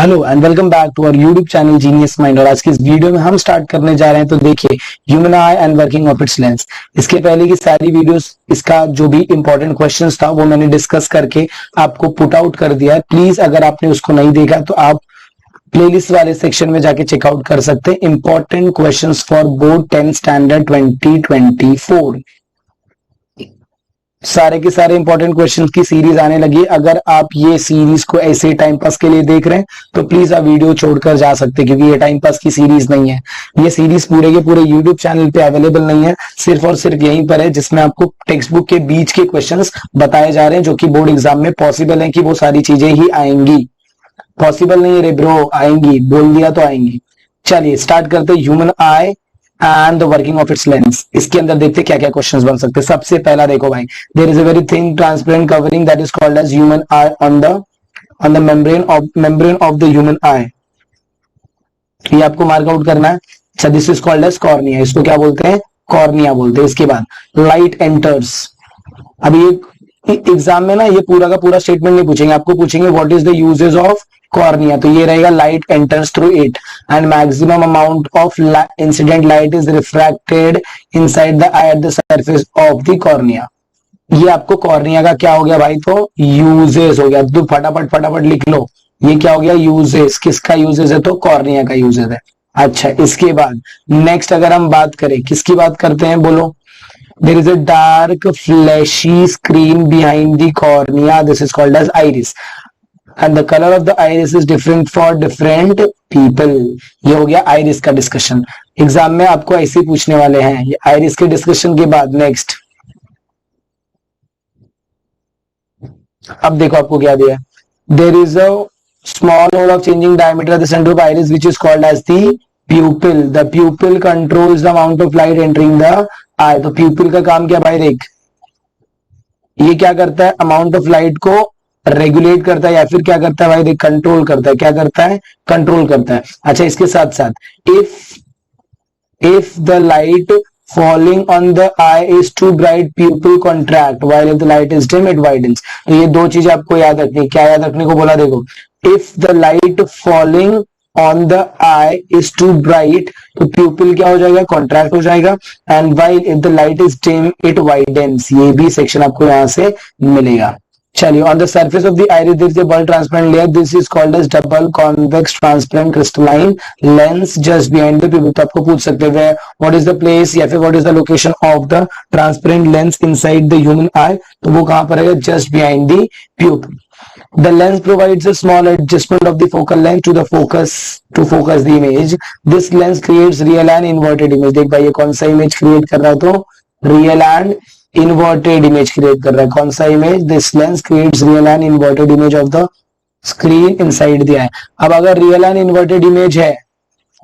Hello and welcome back to our YouTube channel genius mind. और आज की इस वीडियो में हम स्टार्ट करने जा रहे हैं। तो देखिए, human I and working of its lens. इसके पहले की सारी वीडियोस, इसका जो भी इंपॉर्टेंट क्वेश्चंस था वो मैंने डिस्कस करके आपको पुट आउट कर दिया है। प्लीज अगर आपने उसको नहीं देखा तो आप प्लेलिस्ट वाले सेक्शन में जाके चेकआउट कर सकते हैं। Important questions for board 10 standard 2024, सारे के सारे इंपॉर्टेंट क्वेश्चंस की सीरीज आने लगी। अगर आप ये सीरीज को ऐसे टाइम पास के लिए देख रहे हैं तो प्लीज आप वीडियो छोड़कर जा सकते हैं, क्योंकि ये टाइम पास की सीरीज नहीं है। ये सीरीज पूरे के पूरे यूट्यूब चैनल पे अवेलेबल नहीं है, सिर्फ और सिर्फ यहीं पर है, जिसमें आपको टेक्स्ट बुक के बीच के क्वेश्चंस बताए जा रहे हैं, जो कि बोर्ड एग्जाम में पॉसिबल है कि वो सारी चीजें ही आएंगी। पॉसिबल नहीं है रे ब्रो, आएंगी, बोल दिया तो आएंगी। चलिए स्टार्ट करते हैं। Human I and the working of its lens. इसके अंदर देखते क्या क्या क्वेश्चंस बन सकते हैं। सबसे पहला देखो भाई, there is a very thin transparent covering that is called as human eye on the membrane of the human eye. ये आपको मार्क आउट करना है। अच्छा, this is called as cornea. इसको क्या बोलते हैं? कॉर्निया बोलते हैं। इसके बाद लाइट एंटर्स। अभी एग्जाम में ना ये पूरा का पूरा स्टेटमेंट नहीं पूछेंगे, आपको पूछेंगे what is the uses of cornea. तो ये रहेगा light enters through it and maximum amount of incident light is refracted inside the I at the surface of the cornea. ये आपको कॉर्निया का क्या हो गया भाई? तो यूजेस हो गया। तो फटाफट लिख लो, ये क्या हो गया? यूजेस। किसका यूजेस है? तो कॉर्निया का यूजेस है। अच्छा, इसके बाद नेक्स्ट अगर हम बात करें, किसकी बात करते हैं बोलो? There is a dark fleshy screen behind the cornea. This is called as iris. And the color of the iris is different for different people. ये हो गया iris का डिस्कशन। एग्जाम में आपको ऐसे ही पूछने वाले हैं। ये iris के डिस्कशन के बाद नेक्स्ट अब देखो आपको क्या दिया है। There is a small hole of changing diameter at the center of iris which is called as the pupil. The pupil controls the amount of light entering the eye. तो pupil का काम क्या भाई? देख, ये क्या करता है? अमाउंट ऑफ लाइट को रेगुलेट करता है, या फिर क्या करता है भाई? देख, कंट्रोल करता है। क्या करता है? कंट्रोल करता है। अच्छा, इसके साथ साथ if the light falling on the eye is too bright, pupil contract, while if the light is dim it widens. तो ये दो चीजें आपको याद रखनी। क्या याद रखने को बोला? देखो, if the light falling on the eye is too bright, तो pupil क्या हो जाएगा? contract हो जाएगा। and while if the light is dim it widens। ये भी सेक्शन आपको यहां से मिलेगा। चलिए, on the surface of the iris there is a bulb transparent layer. This is called as double convex transparent crystalline lens just behind the pupil. तो आपको पूछ सकते हैं what is the place या फिर what is the location of the transparent lens inside the human eye? तो वो कहां पर है? just behind the pupil. The lens provides a small adjustment of the focal length to focus the image. This lens creates real and inverted image. देख भाई, ये कौन सा इमेज क्रिएट कर रहा है? तो real and inverted image create कर रहा है। कौन सा इमेज? This lens creates real and inverted image of the screen inside the eye. अब अगर रियल एंड इन्वर्टेड इमेज है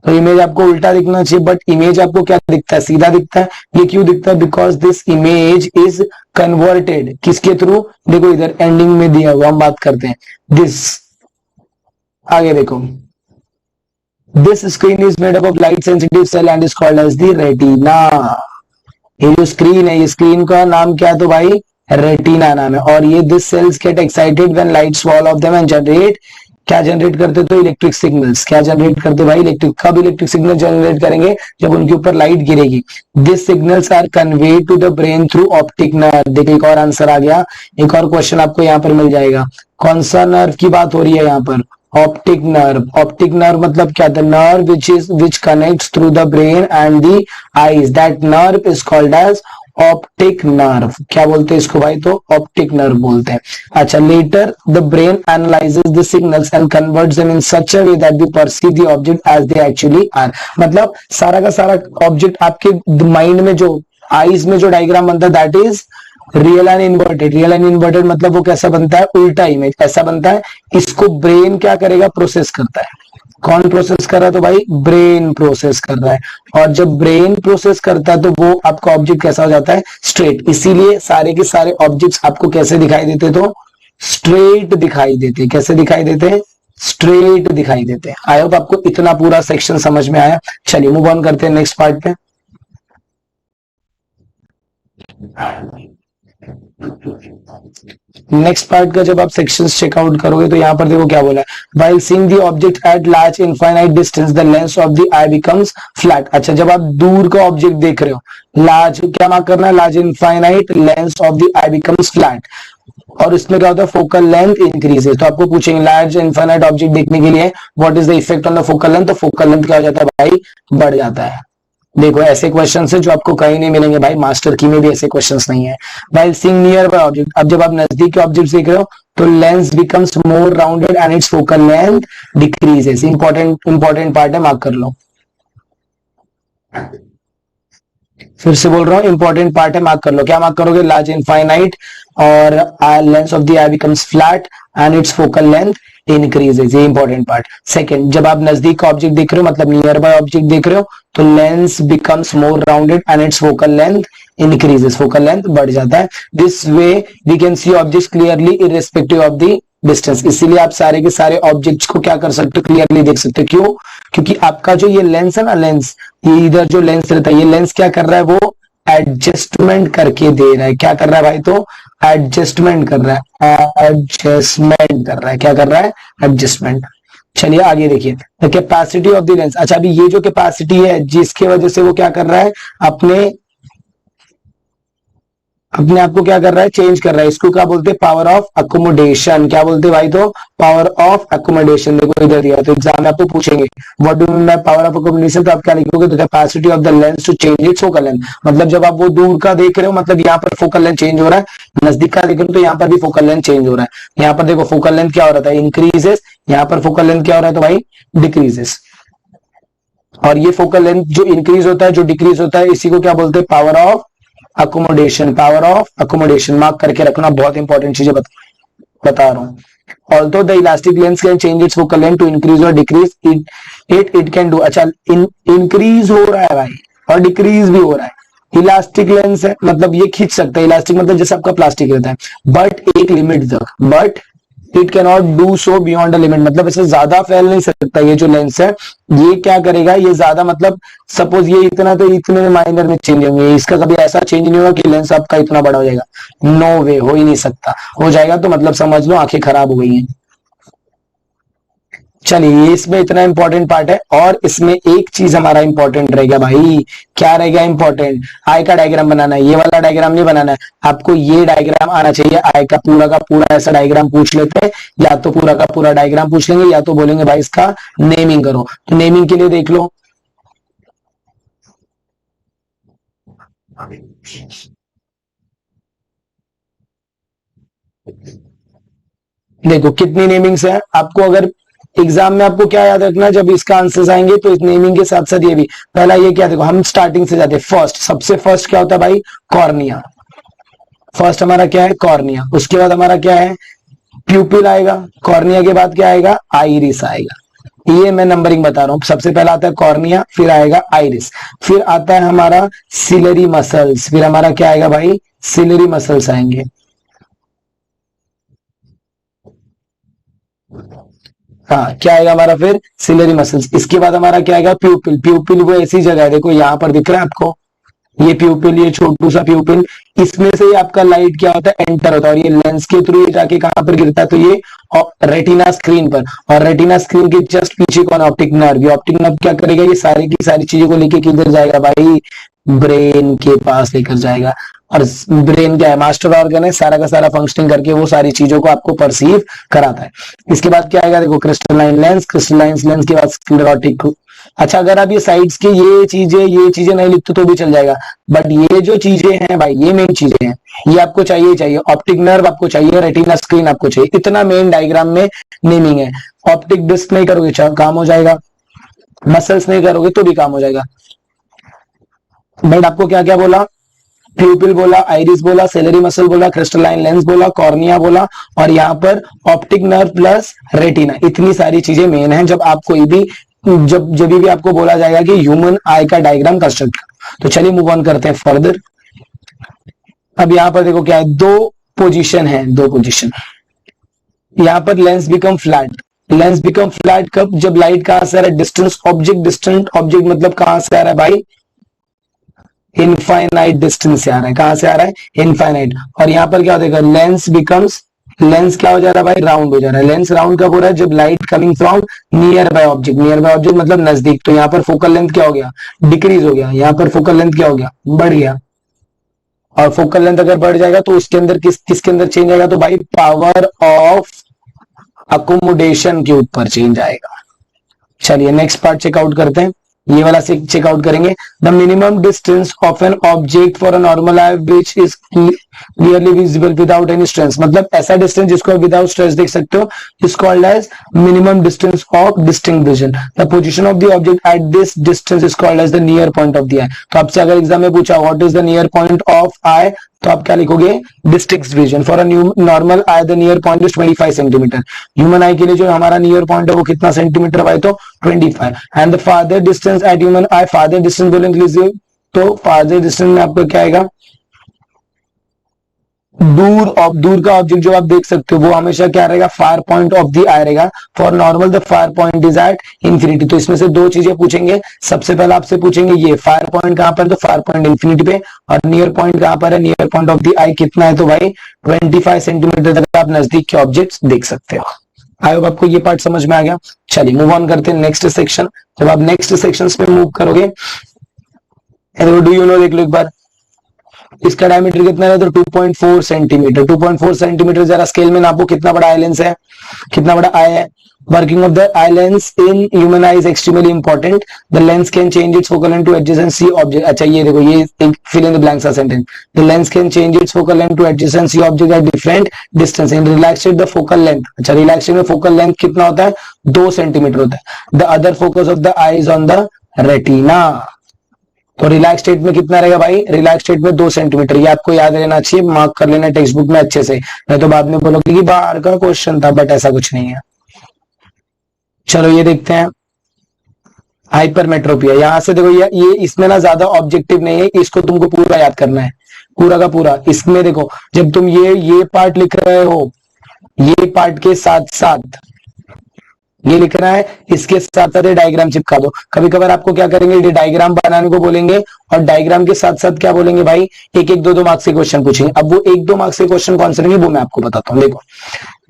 तो इमेज आपको उल्टा दिखना चाहिए, बट इमेज आपको क्या दिखता है? सीधा दिखता है। ये क्यों दिखता है? Because this image is converted. किसके थ्रू? देखो इधर एंडिंग में दिया हुआ, हम बात करते हैं दिस। आगे देखो, this screen is made up of light sensitive cell and is called as the retina. ये जो स्क्रीन है, ये स्क्रीन का नाम क्या है? तो भाई रेटिना नाम है। और ये this cells get excited when lights fall of them and generate, क्या जनरेट करते? तो इलेक्ट्रिक सिग्नल्स। क्या जनरेट करते भाई? इलेक्ट्रिक। कब इलेक्ट्रिक सिग्नल जनरेट करेंगे? जब उनके ऊपर लाइट गिरेगी। This signals are conveyed to the brain through optic nerve. देखिए, एक और आंसर आ गया। एक और क्वेश्चन आपको यहाँ पर मिल जाएगा। कौन सा नर्व की बात हो रही है यहाँ पर? Optic nerve. ऑप्टिक नर्व मतलब क्या? The nerve which connects through the brain and the eyes, that nerve is called as optic nerve. क्या बोलते हैं इसको भाई? तो ऑप्टिक नर्व बोलते हैं। अच्छा, later the brain analyses the signals and converts them in such a way that we perceive the object as they actually are. मतलब सारा का सारा ऑब्जेक्ट आपके माइंड में, जो आईज में जो डायग्राम बनता है, that is real and inverted. Real and inverted मतलब वो कैसा बनता है? उल्टा इमेज ऐसा बनता है। इसको ब्रेन क्या करेगा? प्रोसेस करता है। कौन प्रोसेस कर रहा है? तो भाई ब्रेन प्रोसेस कर रहा है। और जब ब्रेन प्रोसेस करता है तो वो आपका ऑब्जेक्ट कैसा हो जाता है? स्ट्रेट। इसीलिए सारे के सारे ऑब्जेक्ट्स आपको कैसे दिखाई देते? तो स्ट्रेट दिखाई देते। कैसे दिखाई देते? स्ट्रेट दिखाई देते। आई होप आपको इतना पूरा सेक्शन समझ में आया। चलिए मूव ऑन करते हैं नेक्स्ट पार्ट पे। नेक्स्ट पार्ट का जब आप सेक्शंस चेकआउट करोगे तो यहाँ पर देखो क्या बोला है, while seeing the object at large infinite distance the lens of the eye becomes flat। अच्छा, जब आप दूर का ऑब्जेक्ट देख रहे हो, लार्ज क्या मार्क करना है, large infinite lens of the I becomes flat, और इसमें क्या होता है, फोकल लेंथ इंक्रीजेस। तो आपको पूछेंगे लार्ज इनफाइनाइट ऑब्जेक्ट देखने के लिए what is the effect on the focal length, तो फोकल लेंथ क्या हो जाता है भाई, बढ़ जाता है। देखो ऐसे क्वेश्चन है जो आपको कहीं नहीं मिलेंगे भाई, मास्टर की में भी ऐसे क्वेश्चंस नहीं है। भाई सीइंग नियर बाय ऑब्जेक्ट, अब जब आप नजदीक के ऑब्जेक्ट देख रहे हो तो lens becomes more rounded and its focal length decreases. Important part है, मार्क कर लो। फिर से बोल रहा हूं, इंपॉर्टेंट पार्ट है, मार्क कर लो। क्या मार्क करोगे, लार्ज इनफाइनाइट और lens of the I becomes flat and its focal length increases, ये इंपॉर्टेंट पार्ट। सेकंड, जब आप नजदीक का ऑब्जेक्ट देख रहे हो मतलब नियर बाय ऑब्जेक्ट देख रहे हो तो lens becomes more rounded and its focal length increases, focal length बढ़ जाता है। This way we can see objects clearly irrespective of the distance. इसीलिए आप सारे के सारे ऑब्जेक्ट्स को क्या कर सकते हो, क्लियरली देख सकते हो। क्यों, क्योंकि आपका जो ये लेंस है ना, लेंस ये इधर जो लेंस रहता है, ये लेंस क्या कर रहा है, वो एडजस्टमेंट करके दे रहा है। क्या कर रहा है भाई, तो एडजस्टमेंट कर रहा है, एडजस्टमेंट कर रहा है। क्या कर रहा है, एडजस्टमेंट। चलिए आगे देखिए, the capacity of the lens. अच्छा, अभी ये जो कैपेसिटी है जिसकी वजह से वो क्या कर रहा है, अपने आप को क्या कर रहा है, चेंज कर रहा है। इसको क्या बोलते हैं, पावर ऑफ अकोमोडेशन। क्या बोलते हैं भाई, तो पावर ऑफ अकोमोडेशन। देखो इधर दिया तो एग्जाम में आपको पूछेंगे what do mean by power of accommodation, तो आप क्या लिखोगे, the capacity of the lens to change its focal length. मतलब जब आप वो दूर का देख रहे हो मतलब यहाँ पर फोकल लेंथ चेंज हो रहा है, नजदीक का देख रहे हो तो यहाँ पर भी फोकल लेंथ चेंज हो रहा है। यहाँ पर देखो फोकल लेंथ क्या हो रहा था, इंक्रीजेस, यहाँ पर फोकल लेंथ क्या हो रहा है, तो भाई डिक्रीजेस। और ये फोकल लेंथ जो इंक्रीज होता है, जो डिक्रीज होता है, इसी को क्या बोलते हैं, power of accommodation. Power of accommodation mark करके रखना, बहुत इंपॉर्टेंट चीजें बता रहा हूं। Although the elastic lens can change its focal length to increase और डिक्रीज, इट कैन डू। अच्छा, इंक्रीज हो रहा है भाई और डिक्रीज भी हो रहा है। इलास्टिक लेंस है मतलब ये खींच सकता है, इलास्टिक मतलब जैसे आपका प्लास्टिक रहता है, बट एक लिमिट तक, but it can not do so beyond a limit. मतलब ऐसे ज्यादा फैल नहीं सकता। ये जो लेंस है ये क्या करेगा, ये ज्यादा मतलब सपोज ये इतना तो इतने माइनर में चेंज होंगे, इसका कभी ऐसा चेंज नहीं होगा कि लेंस आपका इतना बड़ा हो जाएगा। नो वे, हो ही नहीं सकता। हो जाएगा तो मतलब समझ लो आंखें खराब हो गई हैं। चलिए इसमें इतना इंपॉर्टेंट पार्ट है, और इसमें एक चीज हमारा इंपॉर्टेंट रहेगा भाई। क्या रहेगा इंपॉर्टेंट, आई का डायग्राम बनाना है। ये वाला डायग्राम नहीं बनाना है आपको, ये डायग्राम आना चाहिए। आई का पूरा ऐसा डायग्राम पूछ लेते हैं, या तो पूरा का पूरा डायग्राम पूछ लेंगे, या तो बोलेंगे भाई इसका नेमिंग करो। तो नेमिंग के लिए देख लो, देखो कितनी नेमिंग्स है आपको। अगर एग्जाम में आपको क्या याद रखना है, जब इसका आंसर्स आएंगे तो इस नेमिंग के साथ साथ ये भी। पहला ये क्या, देखो हम स्टार्टिंग से जाते हैं। फर्स्ट, सबसे फर्स्ट क्या होता है भाई, कॉर्निया। फर्स्ट हमारा क्या है, कॉर्निया। उसके बाद हमारा क्या है, प्यूपिल आएगा। कॉर्निया के बाद क्या आएगा, आइरिस आएगा। ये मैं नंबरिंग बता रहा हूं। सबसे पहला आता है कॉर्निया, फिर आएगा आइरिस, फिर आता है हमारा सिलरी मसल्स, फिर हमारा क्या आएगा भाई, सिलरी मसल्स आएंगे। हाँ, क्या आएगा हमारा फिर, सिलरी मसल्स। इसके बाद हमारा क्या आएगा, प्यूपिल। प्यूपिल वो ऐसी जगह है, देखो यहां पर दिख रहा है आपको, ये प्यूपिल, ये छोटू सा प्यूपिल, इसमें से ही आपका लाइट क्या होता है, एंटर होता है, और ये लेंस के थ्रू ये जाके कहां पर गिरता है, तो ये रेटिना स्क्रीन पर। और रेटिना स्क्रीन के जस्ट पीछे कौन, ऑप्टिक नर्व। ये ऑप्टिक नर्व क्या करेगा, ये सारी की सारी चीजों को लेके किधर जाएगा भाई, ब्रेन के पास लेकर जाएगा। और ब्रेन क्या है, मास्टर ऑर्गन है, सारा का सारा फंक्शनिंग करके वो सारी चीजों को आपको परसीव कराता है। इसके बाद क्या आएगा, देखो क्रिस्टलाइन लेंस, क्रिस्टलाइन लेंस के बाद स्क्लेरोटिक। अच्छा, अगर आप ये साइड्स की ये चीजें नहीं लिखते तो भी चल जाएगा, बट ये जो चीजें हैं भाई, ये मेन चीजें हैं, ये आपको चाहिए। ऑप्टिक नर्व आपको चाहिए, रेटिना स्क्रीन आपको चाहिए। इतना मेन डायग्राम में नेमिंग है। ऑप्टिक डिस्क नहीं करोगे काम हो जाएगा, मसल्स नहीं करोगे तो भी काम हो जाएगा। बट आपको क्या क्या बोला, प्यूपिल बोला, आइरिस बोला, सेलरी मसल बोला, क्रिस्टलाइन लेंस बोला, कॉर्निया बोला, और यहाँ पर ऑप्टिक नर्व प्लस रेटिना। इतनी सारी चीजें मेन है। जब आप कोई भी जब भी आपको बोला जाएगा कि ह्यूमन आई का डायग्राम कंस्ट्रक्ट करो, तो चलिए मूव ऑन करते हैं फर्दर। अब यहाँ पर देखो क्या है, दो पोजीशन है, दो पोजीशन। यहाँ पर lens become flat. Lens become flat कब, जब लाइट कहां से आ रहा है, डिस्टेंस ऑब्जेक्ट। डिस्टेंट ऑब्जेक्ट मतलब कहां से आ रहा है भाई, इनफाइनाइट डिस्टेंस से आ रहा है, कहां से आ रहा है, इनफाइनाइट। और यहाँ पर क्या हो जाएगा, लेंस बिकम्स, लेंस क्या हो जा रहा है भाई, राउंड हो जा रहा है। लेंस राउंड कब हो रहा है, जब light coming from near by object, near by object मतलब नजदीक। तो यहाँ पर फोकल लेंथ क्या हो गया, डिक्रीज हो गया। यहाँ पर फोकल लेंथ क्या हो गया, बढ़ गया। और फोकल लेंथ अगर बढ़ जाएगा तो उसके अंदर किसके अंदर चेंज आएगा, तो भाई पावर ऑफ अकोमोडेशन के ऊपर चेंज आएगा। चलिए नेक्स्ट पार्ट चेकआउट करते हैं, ये वाला चेकआउट करेंगे। The minimum distance of an object for a normal eye which is clearly visible without any stress, मतलब ऐसा डिस्टेंस जिसको विदाउट स्ट्रेस देख सकते हो, is called as minimum distance of distinct vision. The position of the object at this distance is called as the near point of the eye. तो आपसे अगर exam में पूछा what is the near point of eye, तो आप क्या लिखोगे, distinct vision. For a normal I the near point is 25 centimetre. Human आई के लिए जो हमारा नियर पॉइंट है वो कितना सेंटीमीटर भाई, तो 25। And the farther distance at human eye, farther distance बोलेंगे तो फादर डिस्टेंस में आपको क्या आएगा, दूर का ऑब्जेक्ट जो आप देख सकते हो वो हमेशा क्या रहेगा, फार पॉइंट ऑफ द आई रहेगा। For normal the far point is at infinity. तो इसमें से दो चीजें पूछेंगे, सबसे पहले आपसे पूछेंगे ये फार पॉइंट कहां पर, तो फार पॉइंट इंफिनिटी पे। और नियर पॉइंट कहां पर है, नियर पॉइंट ऑफ द आई कितना है, तो भाई 25 सेंटीमीटर तक आप नजदीक के ऑब्जेक्ट्स देख सकते हो। आई होप आपको ये पार्ट समझ में आ गया। चलिए मूव ऑन करते हैं नेक्स्ट सेक्शन। जब आप नेक्स्ट सेक्शन में मूव करोगे, डू यू नो देख लो एक बार, इसका डायमीटर कितना है, तो 2.4 सेंटीमीटर। 2.4 सेंटीमीटर जरा स्केल में नापो कितना बड़ा आई लेंस है, कितना बड़ा आई है। Working of the eye lens in human eye is extremely important. The lens can change its focal length to adjacent see object. अच्छा ये देखो, ये एक फिल इन द ब्लैंक्स का sentence. The lens can change its focal length to adjacent see object at different distance. In relaxed the focal length, अच्छा relaxed में focal length कितना होता है, 2 सेंटीमीटर होता है। The other focus of the I is on the retina. तो relax state में कितना रहेगा भाई, रिलैक्स स्टेट में 2 सेंटीमीटर। ये आपको याद रहना चाहिए, मार्क कर लेना टेक्स्ट बुक में अच्छे से, नहीं तो बाद में बोलोगे कि बाहर का क्वेश्चन था, बट ऐसा कुछ नहीं है। चलो ये देखते हैं, हाइपरमेट्रोपिया। यहां से देखो ये इसमें ना ज्यादा ऑब्जेक्टिव नहीं है, इसको तुमको पूरा याद करना है, पूरा का पूरा। इसमें देखो जब तुम ये पार्ट लिख रहे हो, ये पार्ट के साथ साथ ये लिखना है, इसके साथ साथ डायग्राम चिपका दो। कभी कभार आपको क्या करेंगे, डायग्राम बनाने को बोलेंगे और डायग्राम के साथ साथ क्या बोलेंगे भाई, एक एक 2-2 मार्क्स के क्वेश्चन पूछेंगे। अब वो 1-2 मार्क्स के क्वेश्चन कौन से रहेंगे वो मैं आपको बताता हूँ। देखो,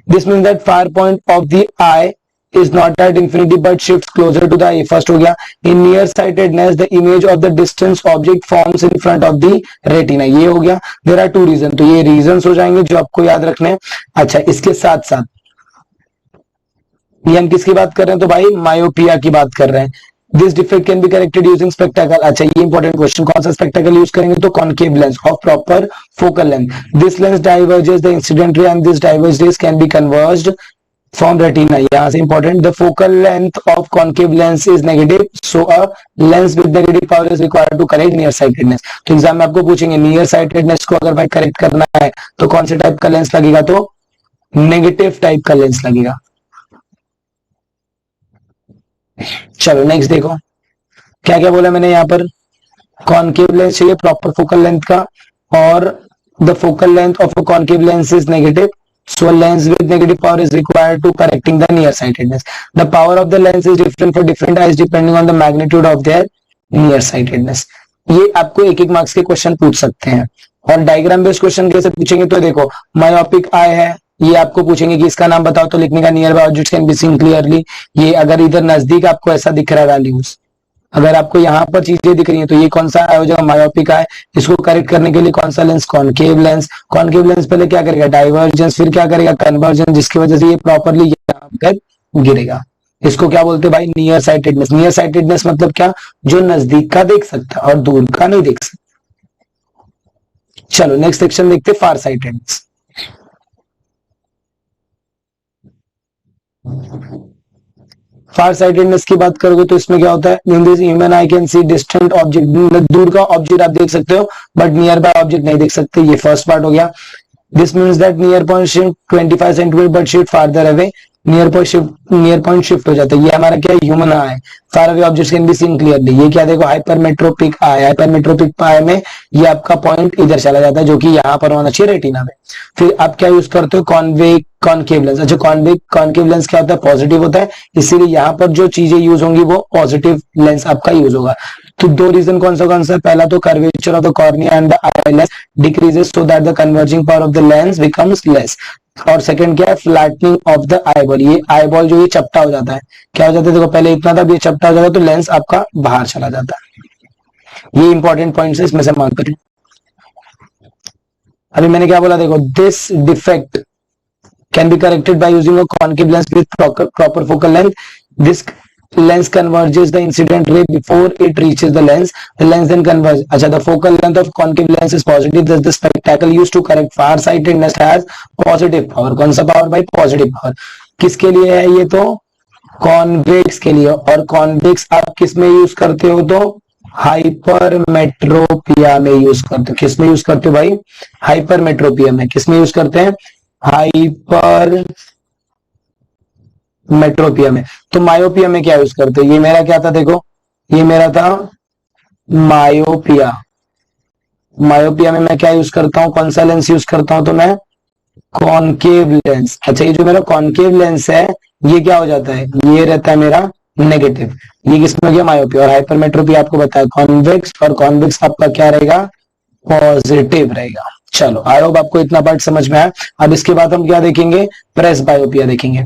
this means that far point of the I is not at infinity but shifts closer to the eye। First हो गया। in near sightedness the image of the distant object forms in front of the retina। ये हो गया। there are 2 reasons, तो ये reasons हो जाएंगे जो आपको याद रखने हैं। अच्छा इसके साथ साथ ये हम किसकी बात कर रहे हैं, तो भाई मायोपिया की बात कर रहे हैं। This defect can be corrected using spectacle. अच्छा ये इंपॉर्टेंट क्वेश्चन, कौन सा स्पेक्टाकल यूज करेंगे, तो concave lens of proper focal length. This lens diverges the incident ray and this diverge rays can be converged from retina. यहां से important, the focal length of concave lens is negative, so a lens with negative power is required to correct near sightedness. तो exam में आपको पूछेंगे near sightedness को अगर भाई correct करना है तो कौन से टाइप का लेंस लगेगा, तो नेगेटिव टाइप का लेंस लगेगा। चलो नेक्स्ट देखो क्या क्या बोला मैंने यहाँ पर, कॉनकेव लेंस चाहिए प्रॉपर फोकल लेंथ का, और the focal length of a concave lens is negative, so a lens with negative power is required to correcting the nearsightedness. The power of the lens is different for different eyes depending on the magnitude of their nearsightedness। ये आपको एक एक marks के question पूछ सकते हैं। और diagram based question कैसे पूछेंगे, तो देखो मायोपिक आई है, ये आपको पूछेंगे कि इसका नाम बताओ, तो लिखने का near by objects can be seen clearly. ये अगर इधर नजदीक आपको ऐसा दिख रहा है वैल्यूज, अगर आपको यहाँ पर चीजें दिख रही हैं तो ये कौन सा है, जो मायोपिक है, इसको करेक्ट करने के लिए कौन सा lens, concave lens. Concave lens पहले क्या करेगा, डाइवर्जेंस, फिर क्या करेगा, कन्वर्जेंस, जिसकी वजह से ये प्रॉपरली यहाँ पर गिरेगा। इसको क्या बोलते हैं भाई, नियर साइटेडनेस। नियर साइटेडनेस मतलब क्या, जो नजदीक का देख सकता है और दूर का नहीं देख सकता। चलो नेक्स्ट सेक्शन देखते, फार साइटेडनेस। फार साइटेडनेस की बात करोगे तो इसमें क्या होता है, in this human I can see distant object, दूर का ऑब्जेक्ट आप देख सकते हो बट नियर बाय ऑब्जेक्ट नहीं देख सकते। ये फर्स्ट पार्ट हो गया। This means that near point shift 25 centimetre but shift farther away. Near point shift हो जाता है। ये हमारा क्या है, human I. Far away objects can be seen clearly. ये क्या देखो हाइपरमेट्रोपिक आई। हाइपरमेट्रोपिक आई में ये आपका पॉइंट इधर चला जाता है जो कि यहाँ पर होना चाहिए रेटिना में। फिर आप क्या यूज करते हो, कॉनकेव लेंस। अच्छा कॉनकेव लेंस क्या होता है, पॉजिटिव होता है, इसीलिए यहाँ पर जो चीजें यूज होंगी वो पॉजिटिव लेंस आपका यूज होगा। तो दो रीजन कौन सा, पहला तो curvature of the cornea and the eyeless decreases so that the converging power of the lens becomes less. और सेकंड क्या है, फ्लैटनिंग ऑफ द आईबॉल। ये आईबॉल जो ये चपटा हो जाता है, क्या हो जाता है, देखो पहले इतना था, ये चपटा हो जाता है तो लेंस आपका बाहर चला जाता है। ये इंपॉर्टेंट पॉइंट्स है, इसमें से मार्क करें। अभी मैंने क्या बोला, देखो this defect can be corrected by using a concave lens with proper focal length. This lens converges the incident ray before it reaches the lens. The lens then converges. अच्छा, the focal length of concave lens is positive. Thus the spectacle used to correct far-sightedness has positive power. कौन सा power भाई, positive power. किसके लिए है ये, तो convex के लिए। और कॉन्वेक्स आप किस में यूज करते हो, तो हाइपरमेट्रोपिया में यूज करते हो। किस में यूज करते हो भाई, हाइपरमेट्रोपिया में। किस में यूज करते हैं, हाइपर मेट्रोपिया में। तो मायोपिया में क्या यूज करते हैं, ये मेरा क्या था, देखो ये मेरा था मायोपिया। मायोपिया में मैं क्या यूज करता हूं, कौन सा लेंस यूज करता हूं, तो मैं कॉनकेव लेंस। अच्छा, ये जो मेरा कॉनकेव लेंस है ये क्या हो जाता है, ये रहता है मेरा नेगेटिव। ये किसमें हो गया, मायोपिया। और हाइपरमेट्रोपिया आपको बताया कॉन्वेक्स, और कॉन्वेक्स आपका क्या रहेगा, पॉजिटिव रहेगा। चलो, आई होप आपको इतना पार्ट समझ में आया। अब इसके बाद हम क्या देखेंगे, प्रेस बायोपिया देखेंगे।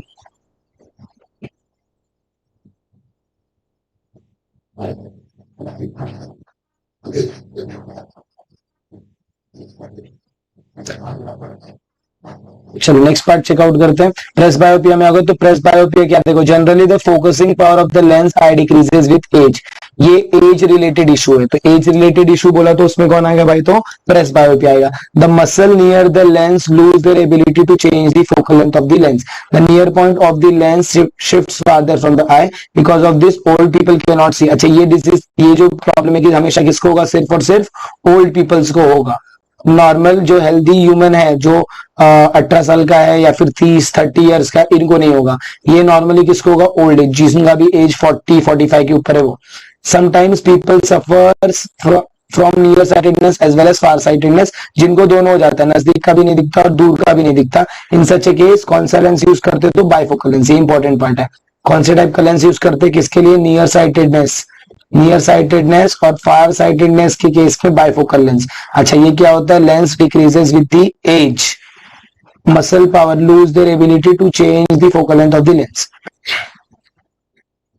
चलो नेक्स्ट पार्ट चेकआउट करते हैं। प्रेस बायोपिया में अगर, तो प्रेस बायोपिया क्या, देखो generally the focusing power of the lens eye decreases with age. ये एज रिलेटेड इशू है, तो एज रिलेटेड इशू बोला तो उसमें कौन आएगा भाई, तो प्रेस बायोपिया आएगा। The muscle near the lens lose their ability to change the focal length of the lens. The near point of the lens shifts farther from the eye, because of this old people can not see. अच्छा, ये disease, ये जो problem है कि हमेशा किसको होगा, सिर्फ और सिर्फ ओल्ड पीपल्स को होगा। नॉर्मल जो हेल्दी ह्यूमन है, जो 18 साल का है या फिर 30-30 इयर्स का, इनको नहीं होगा। ये नॉर्मली किसको होगा, ओल्ड एज, जिसका भी एज 40-45 के ऊपर है वो। Sometimes people suffers from near sightedness as well as far sightedness, जिनको दोनों हो जाता है, नजदीक का भी नहीं दिखता और दूर का भी नहीं दिखता। इन सच ए केस कौन सा लेंस यूज करते, तो बाइफोकल लेंस। ये इंपॉर्टेंट पार्ट है, कौन से टाइप का लेंस यूज करते हैं, किसके लिए, नियर साइटेडनेस और फार साइटेडनेस के केस में बाइफोकल लेंस। अच्छा, ये क्या होता है, lens decreases with the age, muscle power lose their ability to change the focal length of the lens.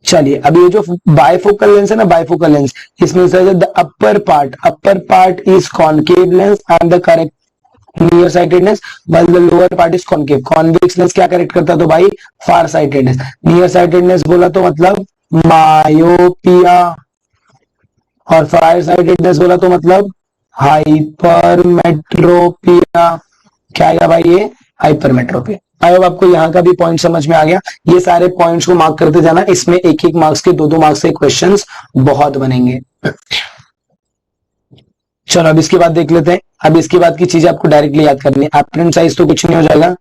चलिए, अब ये जो बाइफोकल लेंस है ना, बाइफोकल लेंस, इसमें से the upper part is concave lens and the correct near sightedness, while the lower part is concave। Convex lens क्या correct करता है, तो भाई फार साइटेडनेस। नियर साइटेडनेस बोला तो मतलब मायोपिया, और फार साइटेडनेस बोला तो मतलब हाइपरमेट्रोपिया। क्या आएगा भाई, ये हाइपरमेट्रोपिया। आई होप आपको यहाँ का भी पॉइंट समझ में आ गया। ये सारे पॉइंट्स को मार्क करते जाना, इसमें एक एक मार्क्स के 2-2 मार्क्स के क्वेश्चंस बहुत बनेंगे। चलो अब इसके बाद देख लेते हैं। अब इसके बाद की चीजें आपको डायरेक्टली याद करनी है। एप्रेंट साइज तो कुछ नहीं हो जाएगा,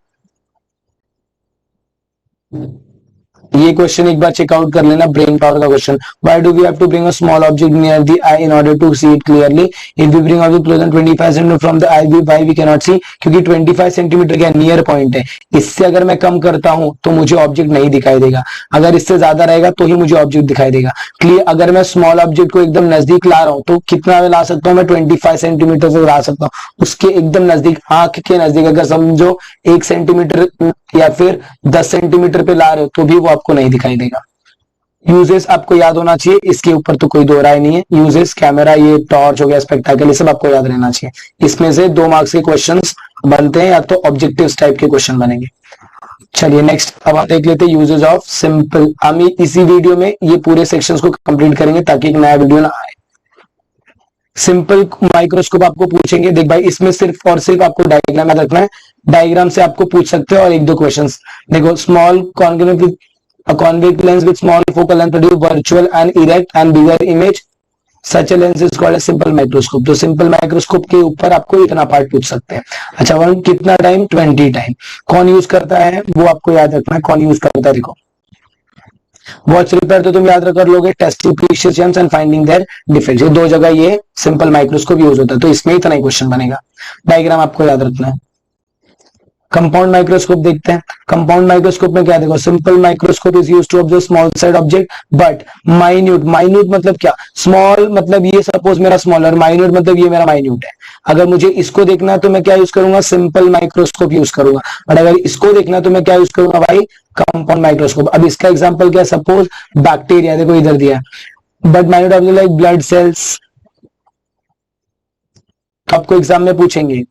ये क्वेश्चन एक बार चेकआउट कर लेना, ब्रेन पावर का question. Why do we have to bring a small object near the eye in order to see it clearly, if we bring object closer 25 centimetre from the eye, why we can not see, क्योंकि 25 centimetre का near point है। इससे अगर मैं कम करता हूं तो मुझे ऑब्जेक्ट नहीं दिखाई देगा, अगर इससे ज्यादा रहेगा तो ही मुझे ऑब्जेक्ट दिखाई देगा। क्लियर, अगर मैं स्मॉल ऑब्जेक्ट को एकदम नजदीक ला रहा हूं तो कितना ला सकता हूं मैं, 25 सेंटीमीटर से ला सकता हूं, उसके एकदम नजदीक, आंख के नजदीक। अगर समझो 1 सेंटीमीटर या फिर 10 सेंटीमीटर पे ला रहे हो तो भी वो आपको नहीं दिखाई देगा। यूजेस आपको याद होना चाहिए, इसके ऊपर तो कोई दो राय नहीं है। यूजेस, कैमरा, ये टॉर्च हो गया, स्पेक्टाकल, ये सब आपको याद रहना चाहिए। इसमें से 2 मार्क्स के क्वेश्चंस बनते हैं या तो ऑब्जेक्टिव टाइप के क्वेश्चन बनेंगे। चलिए नेक्स्ट अब आप देख लेते हैं यूजेस ऑफ सिंपल। हम इसी वीडियो में ये पूरे सेक्शंस को कंप्लीट करेंगे ताकि एक नया वीडियो ना आए। सिंपल माइक्रोस्कोप आपको पूछेंगे, देख भाई इसमें सिर्फ और सिर्फ आपको डायग्राम याद रखना है, डायग्राम से आपको पूछ सकते हो और 1-2 क्वेश्चंस। देखो, small convex lens with small focal length produce virtual and erect and bigger image. Such a lens is called simple microscope. तो सिंपल माइक्रोस्कोप के ऊपर आपको इतना पार्ट पूछ सकते हैं। अच्छा, वन कितना टाइम, 20 टाइम। कौन यूज करता है वो आपको याद रखना है, कौन यूज करता है। देखो वॉच रिपेयर तो तुम याद कर लोगे, testing precious James and finding there defects, ये दो जगह ये सिंपल माइक्रोस्कोप यूज होता है, तो इसमें इतना ही क्वेश्चन बनेगा। डायग्राम आपको याद रखना है। कंपाउंड माइक्रोस्कोप देखते हैं। कंपाउंड माइक्रोस्कोप में क्या देखो, simple microscope is used to observe small size object but minute. Minute मतलब क्या, स्मॉल मतलब ये सपोज मेरा स्मॉलर, माइन्यूट मतलब ये मेरा माइन्यूट है। अगर मुझे इसको देखना है तो मैं क्या यूज करूंगा, सिंपल माइक्रोस्कोप यूज करूंगा। बट अगर इसको देखना है तो मैं क्या यूज करूंगा भाई, कंपाउंड माइक्रोस्कोप। अब इसका एग्जांपल क्या, सपोज बैक्टीरिया, देखो इधर दिया but minute object like blood cells. आपको एग्जाम में पूछेंगे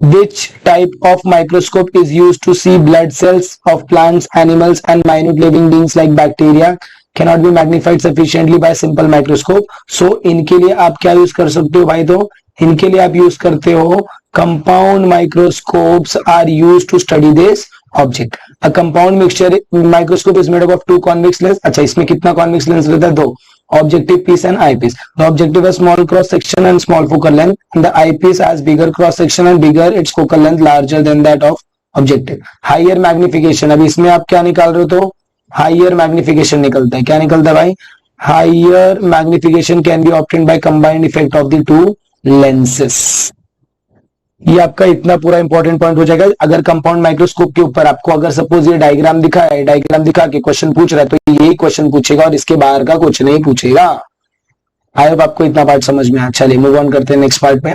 which type of microscope is used to see blood cells of plants, animals and minute living beings like bacteria cannot be magnified sufficiently by simple microscope। so इनके लिए आप क्या use कर सकते हो भाई, तो इनके लिए आप यूज करते हो compound microscopes are used to study this object। a compound mixture microscope is made up of two convex lens। अच्छा, इसमें कितना convex lens रहता है, दो, objective piece and eyepiece। The objective has small cross section and small focal length, and the eyepiece has bigger cross section and bigger its focal length larger than that of objective। Higher magnification, अब इसमें आप क्या निकाल रहे हो, तो higher magnification निकलता है। क्या निकलता है भाई, higher magnification can be obtained by combined effect of the two lenses। ये आपका इतना पूरा इंपॉर्टेंट पॉइंट हो जाएगा। अगर कंपाउंड माइक्रोस्कोप के ऊपर आपको अगर सपोज ये डायग्राम दिखा है, डायग्राम दिखा के क्वेश्चन पूछ रहा है, तो यही क्वेश्चन पूछेगा और इसके बाहर का कुछ नहीं पूछेगा। आई होप आपको इतना पार्ट समझ में आया। चलिए मूव ऑन करते हैं नेक्स्ट पार्ट पे।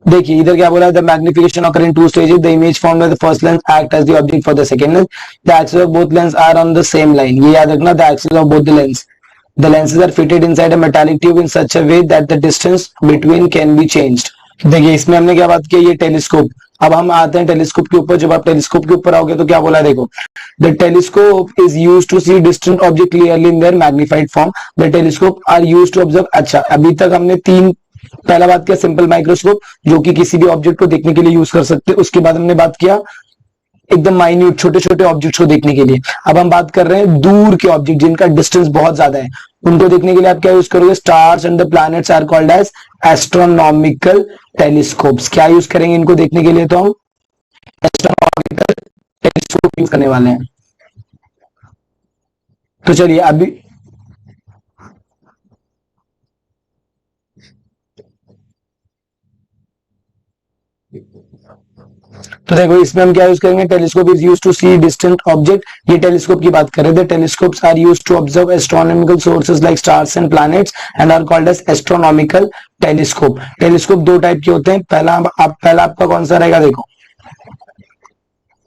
देखिए इधर क्या बोला है, the magnification occur in two stages, the image formed by the first lens act as the object for the second lens, the axis of both lens are on the same line. ये याद रखना, the axis of both the lens, the lenses are fitted inside a metallic tube in such a way that the distance between can be changed। देखिए इसमें हमने क्या बात की, ये टेलीस्कोप। अब हम आते हैं टेलीस्कोप के ऊपर। जब आप टेलीस्कोप के ऊपर आओगे तो क्या बोला, देखो the telescope is used to see distant object clearly in their magnified form. The telescope are used to observe. अच्छा, अभी तक हमने तीन, पहला बात किया सिंपल माइक्रोस्कोप जो कि किसी भी ऑब्जेक्ट को देखने के लिए यूज कर सकते हैं। उसके बाद हमने बात किया एकदम माइन्यूट छोटे छोटे ऑब्जेक्ट्स को देखने के लिए। अब हम बात कर रहे हैं दूर के ऑब्जेक्ट जिनका डिस्टेंस बहुत ज्यादा है, उनको देखने के लिए आप क्या यूज करोगे, stars and the planets are called as astronomical telescopes. क्या यूज करेंगे इनको देखने के लिए, तो हम एस्ट्रोनॉमिकल टेलीस्कोप यूज करने वाले हैं। तो चलिए अभी तो देखो इसमें हम क्या यूज करेंगे, telescope is used to see distant object. ये टेलीस्कोप की बात कर रहे थे। Telescopes are used to observe astronomical sources like stars and planets and are called as astronomical telescope. Telescope दो टाइप के होते हैं। पहला आपका कौन सा रहेगा, देखो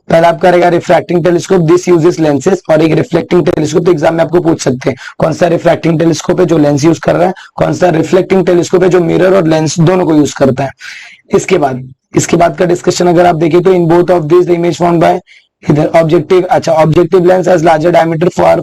पहला आपका रहेगा refracting telescope, this uses lenses. और एक रिफ्लेक्टिंग टेलीस्कोप, तो एग्जाम में आपको पूछ सकते हैं कौन सा रिफ्रैक्टिंग टेलीस्कोप है जो लेंस यूज कर रहा है, कौन सा रिफ्लेक्टिंग टेलीस्कोप है जो मिरर और लेंस दोनों को यूज करता है। इसके बाद का डिस्कशन अगर आप देखें तो in both of this the image formed bye इधर ऑब्जेक्टिव। अच्छा, objective lens has larger diameter for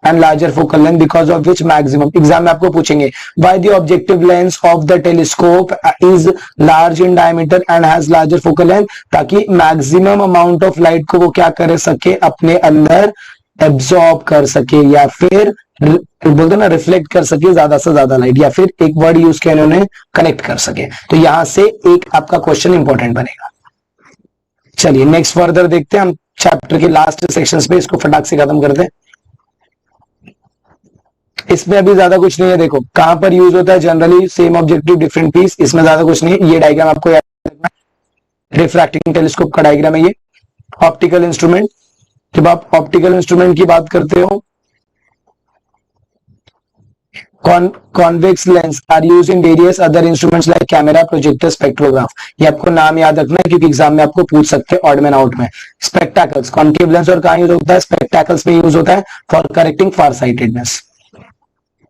and larger focal length because of which maximum, exam में आपको पूछेंगे why the objective lens of the telescope is large in diameter and has larger focal length, ताकि maximum amount of light को वो क्या कर सके, अपने अंदर एब्सॉर्ब कर सके या फिर बोलते ना रिफ्लेक्ट कर सके ज्यादा से ज्यादा लाइट, या फिर एक वर्ड यूज किया इन्होंने कनेक्ट कर सके। तो यहां से एक आपका क्वेश्चन इंपॉर्टेंट बनेगा। चलिए नेक्स्ट फर्दर देखते हैं हम चैप्टर के लास्ट सेक्शंस पे, इसको फटाक से खत्म करते हैं। इसमें अभी ज्यादा कुछ नहीं है। देखो कहां पर यूज होता है, generally same objective different piece, इसमें ज्यादा कुछ नहीं है। ये डायग्राम आपको याद रखना, रिफ्रैक्टिंग टेलीस्कोप का डायग्राम है ये। ऑप्टिकल इंस्ट्रूमेंट, जब आप ऑप्टिकल इंस्ट्रूमेंट की बात करते हो, convex lens are use in various other instruments like camera, projector, spectrograph. ये आपको नाम याद रखना है क्योंकि एग्जाम में आपको पूछ सकते हैं ऑड मैन आउट में। स्पेक्टाकल्स, कॉन्केव लेंस और कहां यूज होता है, स्पेक्टाकल्स में यूज होता है फॉर करेक्टिंग फार साइटेडनेस।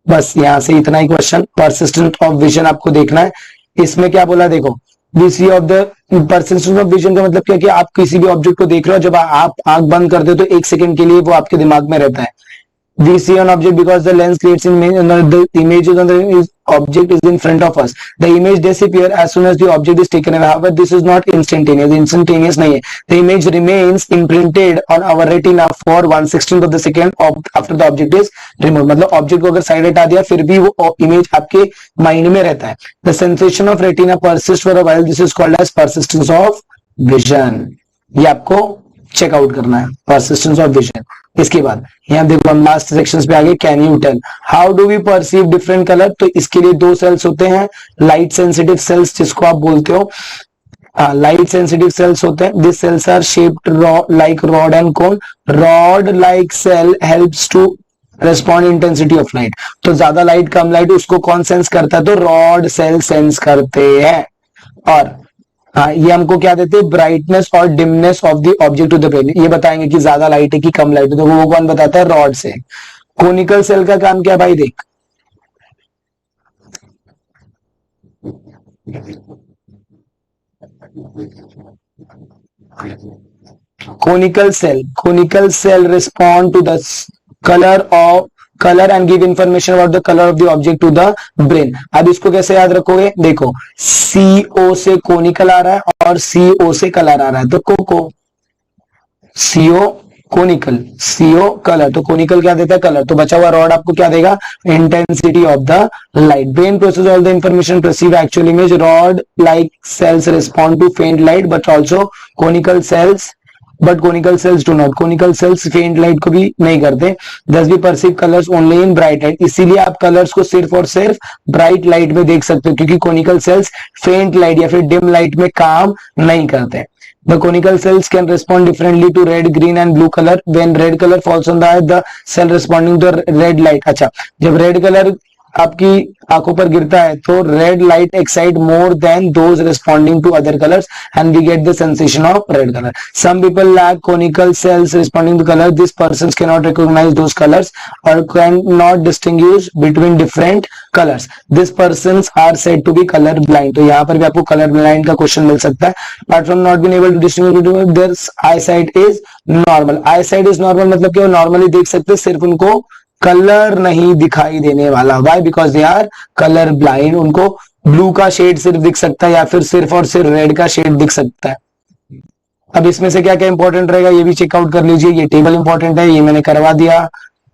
बस यहां से इतना ही क्वेश्चन। परसिस्टेंस ऑफ विजन आपको देखना है। इसमें क्या बोला, देखो VC of the persistence of vision का मतलब क्या कि आप किसी भी ऑब्जेक्ट को देख रहे हो, जब आप आंख बंद कर दे तो एक सेकंड के लिए वो आपके दिमाग में रहता है। We see an object because the lens creates the images on the object is in front of us. The image disappears as soon as the object is taken away. However, this is not instantaneous. Instantaneous नहीं है. The image remains imprinted on our retina for 1/16 of the second after the object is removed. मतलब object को अगर side हटा दिया फिर भी वो image आपके माइंड में रहता है. The sensation of retina persists for a while. This is called as persistence of vision. ये आपको चेकआउट करना है, persistence of vision. इसके बाद यहाँ देखो हम लास्ट सेक्शंस पे आगे. Can you tell how do we perceive different colour? तो इसके लिए दो सेल्स होते हैं, लाइट सेंसिटिव सेल्स जिसको आप बोलते हो. लाइट सेंसिटिव सेल्स होते हैं. This cells are shaped like rod and cone. Rod like cell helps to respond intensity of light. तो ज्यादा लाइट कम लाइट उसको कौन सेंस करता है? तो रॉड सेल सेंस करते हैं. और ये हमको क्या देते हैं? ब्राइटनेस और dimness of the object to the brain. ये बताएंगे कि ज्यादा लाइट है कि कम लाइट है, तो वो कौन बताता है? रॉड से. कोनिकल सेल का काम क्या भाई? देख conical cell respond to the colour and give information about the colour of the object to the brain. अब इसको कैसे याद रखोगे? देखो CO से कोनिकल आ रहा है और CO से कलर आ रहा है, तो कोको CO कोनिकल, CO कलर. तो कोनिकल क्या देता है? कलर. तो बचा हुआ रॉड आपको क्या देगा? Intensity of the light. Brain process all the information perceive actual image. Rod like cells respond to faint light but also conical cells do not. Conical cells faint light को भी नहीं करते. दस भी perceive colours only in bright light. इसीलिए आप colours को सिर्फ और सिर्फ ब्राइट लाइट में देख सकते हो, क्योंकि कोनिकल सेल्स फेंट लाइट या फिर डिम लाइट में काम नहीं करते. The conical cells can respond differently to red, green and blue color. When red color falls on the eye, the cell responding to red light. अच्छा, जब red colour आपकी आंखों पर गिरता है तो red light excite more than those responding to other colours and we get the sensation of red colour. Some people lack conical cells responding to colour. This persons can not recognise those colours और can not distinguish between different colours. This persons are said to be colour blind. तो यहाँ पर भी आपको colour blind का question मिल सकता है. Apart from not being able to distinguish their eyesight is normal. Eyesight is normal मतलब कि वो नॉर्मली देख सकते, सिर्फ उनको कलर नहीं दिखाई देने वाला. Why? Because they are colour blind. उनको ब्लू का शेड सिर्फ दिख सकता है या फिर सिर्फ और सिर्फ रेड का शेड दिख सकता है. अब इसमें से क्या क्या इंपॉर्टेंट रहेगा ये भी चेकआउट कर लीजिए. ये टेबल इंपॉर्टेंट है, ये मैंने करवा दिया.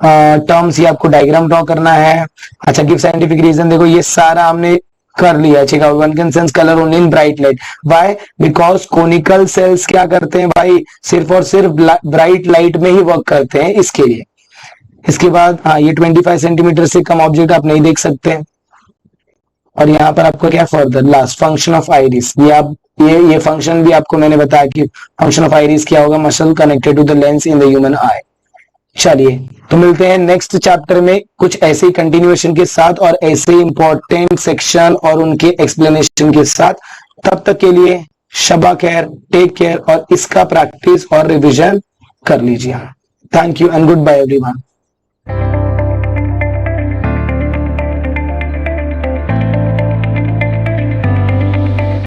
टर्म्स ये आपको डायग्राम ड्रॉ करना है. अच्छा, गिव साइंटिफिक रीजन. देखो ये सारा हमने कर लिया. Check out. One can sense colour only in bright light. Why? Because conical cells क्या करते हैं भाई? सिर्फ और सिर्फ ब्राइट लाइट में ही वर्क करते हैं, इसके लिए. इसके बाद ये 25 सेंटीमीटर से कम ऑब्जेक्ट आप नहीं देख सकते. और यहाँ पर आपको क्या further last function of iris. ये आप ये फंक्शन भी आपको मैंने बताया कि फंक्शन ऑफ आइरिस क्या होगा. Muscle connected to the lens in the human eye. चलिए तो मिलते हैं नेक्स्ट चैप्टर में कुछ ऐसे ही कंटिन्यूएशन के साथ और ऐसे इंपॉर्टेंट सेक्शन और उनके एक्सप्लेनेशन के साथ. तब तक के लिए शबा खैर, टेक केयर और इसका प्रैक्टिस और रिविजन कर लीजिए. Thank you and goodbye everyone.